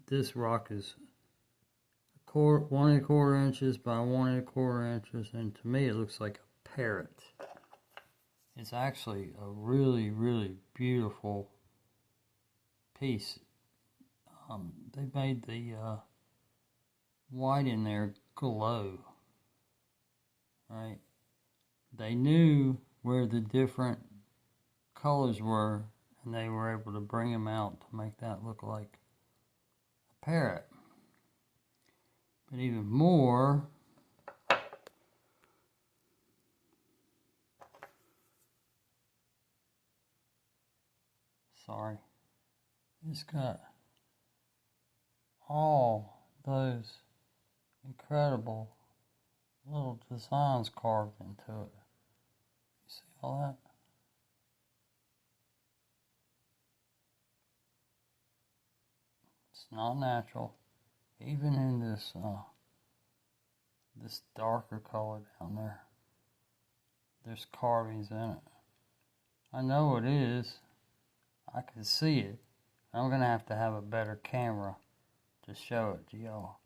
this rock is 1¼ inches by 1¼ inches, and to me it looks like a parrot. It's actually a really, really beautiful piece. They made the white in there glow, right? They knew where the different colors were, and they were able to bring them out to make that look like a parrot. But even more, it's got all those incredible little designs carved into it. You see all that? It's not natural. Even in this this darker color down there, there's carvings in it. I know it is. I can see it. I'm gonna have to have a better camera to show it to y'all.